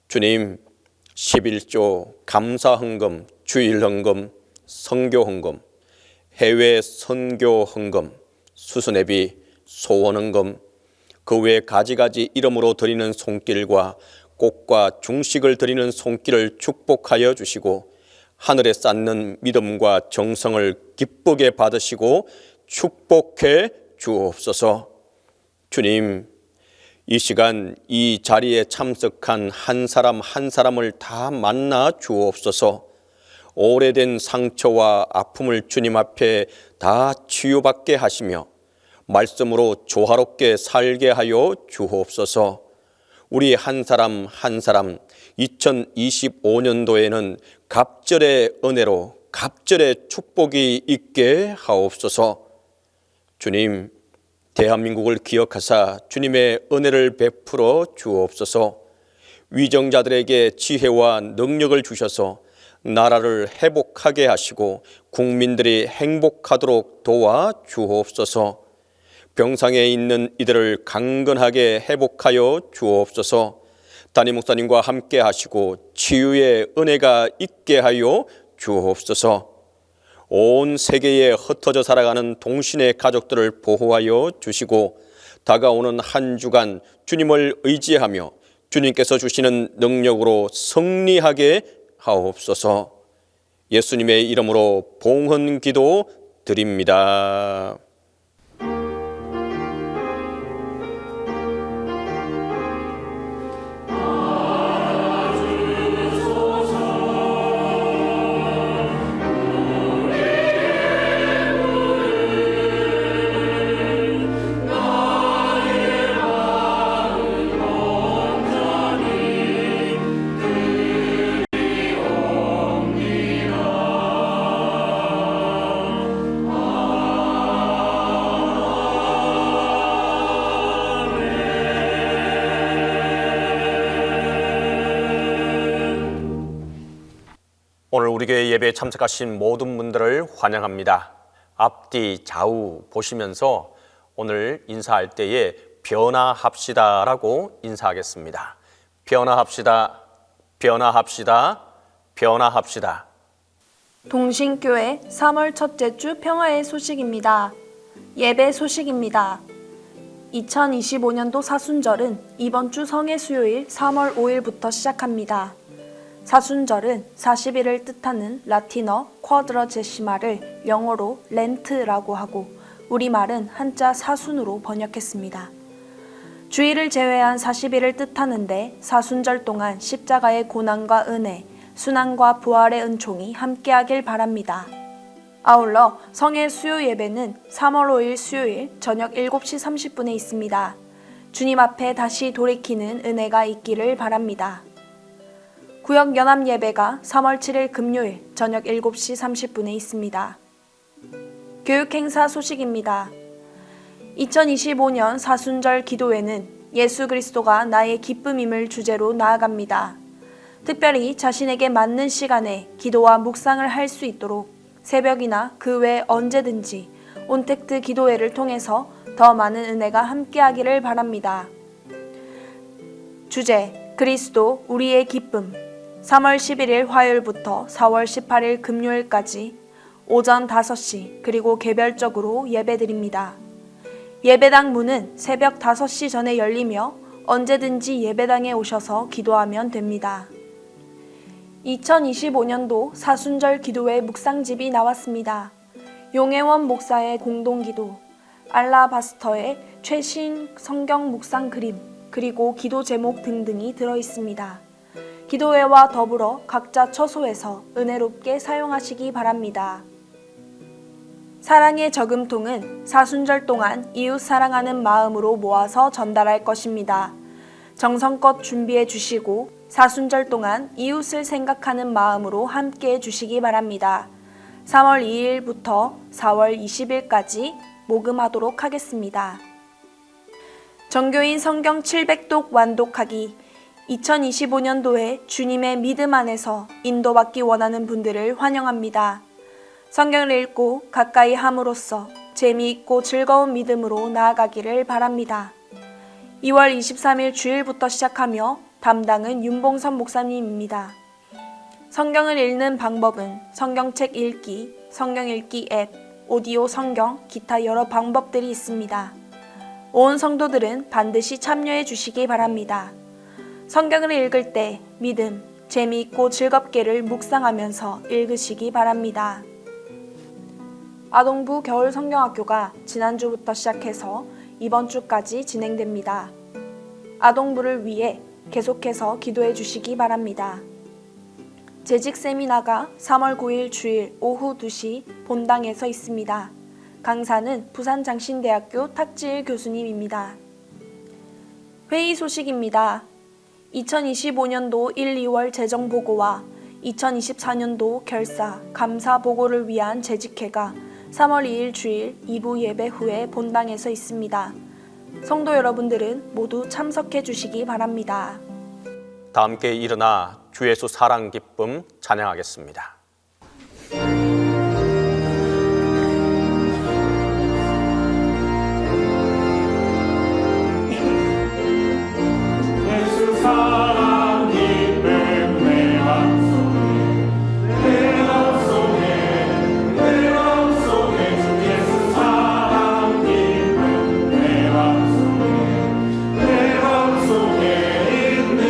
[SPEAKER 1] 주님, 11조 감사헌금, 주일헌금, 선교헌금, 해외 선교헌금, 수수내비, 소원헌금, 그 외 가지가지 이름으로 드리는 손길과 꽃과 중식을 드리는 손길을 축복하여 주시고 하늘에 쌓는 믿음과 정성을 기쁘게 받으시고 축복해 주옵소서. 주님, 이 시간 이 자리에 참석한 한 사람 한 사람을 다 만나 주옵소서. 오래된 상처와 아픔을 주님 앞에 다 치유받게 하시며 말씀으로 조화롭게 살게 하여 주옵소서. 우리 한 사람 한 사람 2025년도에는 갑절의 은혜로 갑절의 축복이 있게 하옵소서. 주님, 대한민국을 기억하사 주님의 은혜를 베풀어 주옵소서. 위정자들에게 지혜와 능력을 주셔서 나라를 회복하게 하시고 국민들이 행복하도록 도와 주옵소서. 병상에 있는 이들을 강건하게 회복하여 주옵소서. 담임 목사님과 함께 하시고 치유의 은혜가 있게 하여 주옵소서. 온 세계에 흩어져 살아가는 동신의 가족들을 보호하여 주시고 다가오는 한 주간 주님을 의지하며 주님께서 주시는 능력으로 승리하게 하옵소서. 예수님의 이름으로 봉헌 기도 드립니다. 오늘 우리 교회 예배에 참석하신 모든 분들을 환영합니다. 앞뒤 좌우 보시면서 오늘 인사할 때에 변화합시다라고 인사하겠습니다. 변화합시다, 변화합시다, 변화합시다.
[SPEAKER 6] 동신교회 3월 첫째 주 평화의 소식입니다. 예배 소식입니다. 2025년도 사순절은 이번 주 성의 수요일 3월 5일부터 시작합니다. 사순절은 40일을 뜻하는 라틴어 쿼드러제시마를 영어로 렌트라고 하고 우리말은 한자 사순으로 번역했습니다. 주일을 제외한 40일을 뜻하는데 사순절 동안 십자가의 고난과 은혜, 순환과 부활의 은총이 함께하길 바랍니다. 아울러 성의 수요 예배는 3월 5일 수요일 저녁 7시 30분에 있습니다. 주님 앞에 다시 돌이키는 은혜가 있기를 바랍니다. 구역 연합 예배가 3월 7일 금요일 저녁 7시 30분에 있습니다. 교육행사 소식입니다. 2025년 사순절 기도회는 예수 그리스도가 나의 기쁨임을 주제로 나아갑니다. 특별히 자신에게 맞는 시간에 기도와 묵상을 할 수 있도록 새벽이나 그 외 언제든지 온택트 기도회를 통해서 더 많은 은혜가 함께하기를 바랍니다. 주제 그리스도 우리의 기쁨 3월 11일 화요일부터 4월 18일 금요일까지 오전 5시 그리고 개별적으로 예배드립니다. 예배당 문은 새벽 5시 전에 열리며 언제든지 예배당에 오셔서 기도하면 됩니다. 2025년도 사순절 기도회 묵상집이 나왔습니다. 용혜원 목사의 공동기도, 알라바스터의 최신 성경 묵상 그림, 그리고 기도 제목 등등이 들어있습니다. 기도회와 더불어 각자 처소에서 은혜롭게 사용하시기 바랍니다. 사랑의 저금통은 사순절 동안 이웃 사랑하는 마음으로 모아서 전달할 것입니다. 정성껏 준비해 주시고 사순절 동안 이웃을 생각하는 마음으로 함께 해 주시기 바랍니다. 3월 2일부터 4월 20일까지 모금하도록 하겠습니다. 정교인 성경 700독 완독하기 2025년도에 주님의 믿음 안에서 인도받기 원하는 분들을 환영합니다. 성경을 읽고 가까이 함으로써 재미있고 즐거운 믿음으로 나아가기를 바랍니다. 2월 23일 주일부터 시작하며 담당은 윤봉선 목사님입니다. 성경을 읽는 방법은 성경책 읽기, 성경 읽기 앱, 오디오 성경, 기타 여러 방법들이 있습니다. 온 성도들은 반드시 참여해 주시기 바랍니다. 성경을 읽을 때 믿음, 재미있고 즐겁게를 묵상하면서 읽으시기 바랍니다. 아동부 겨울 성경학교가 지난주부터 시작해서 이번 주까지 진행됩니다. 아동부를 위해 계속해서 기도해 주시기 바랍니다. 재직 세미나가 3월 9일 주일 오후 2시 본당에서 있습니다. 강사는 부산장신대학교 탁지일 교수님입니다. 회의 소식입니다. 2025년도 1, 2월 재정보고와 2024년도 결사, 감사 보고를 위한 재직회가 3월 2일 주일 2부 예배 후에 본당에서 있습니다. 성도 여러분들은 모두 참석해 주시기 바랍니다.
[SPEAKER 1] 다 함께 일어나 주 예수 사랑 기쁨 찬양하겠습니다.
[SPEAKER 4] 예수 사랑 기쁨 내 맘속에 주 예수 사랑 기쁨 내 맘속에 있네.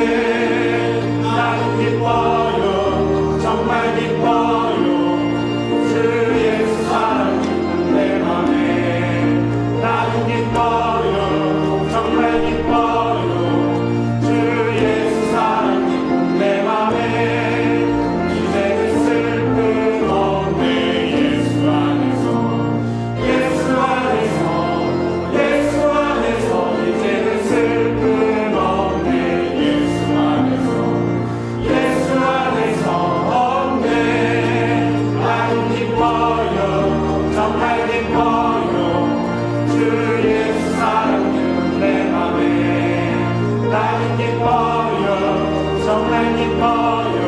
[SPEAKER 4] 나는 기뻐요 정말 기뻐요 주 예수 사랑 기쁨 내 맘에. 나는 기뻐요 정말 기뻐요 주 예수 사랑 기쁨 내 맘에. 이제는 슬픔 없네 예수 안에서 예수 안에서 예수 안에서. 이제는 슬픔 없네 예수 안에서 예수 안에서 없네. 나는 기뻐요 정말 기뻐요 주 예수 사랑 기쁨 내 맘에. 나는 기뻐요 정말 기뻐요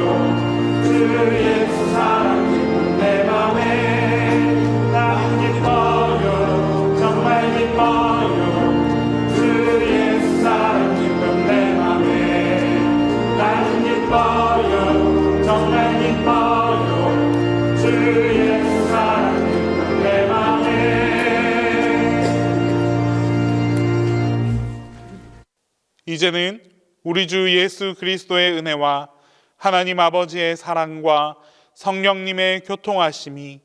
[SPEAKER 4] 주 예수 사랑 기쁨 내 맘에. 나는 기뻐요 정말 기뻐요 주 예수 사랑 기쁨 내 맘에. 나는 기뻐요 정말 기뻐요 주 예수 사랑 기쁨 내 맘에. 이제는 우리 주 예수 그리스도의 은혜와 하나님 아버지의 사랑과 성령님의 교통하심이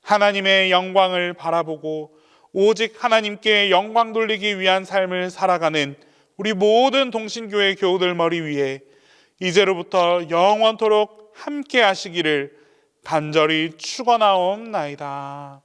[SPEAKER 4] 하나님의 영광을 바라보고 오직 하나님께 영광 돌리기 위한 삶을 살아가는 우리 모든 동신교회 교우들 머리 위에 이제로부터 영원토록 함께 하시기를 간절히 축원하옵나이다.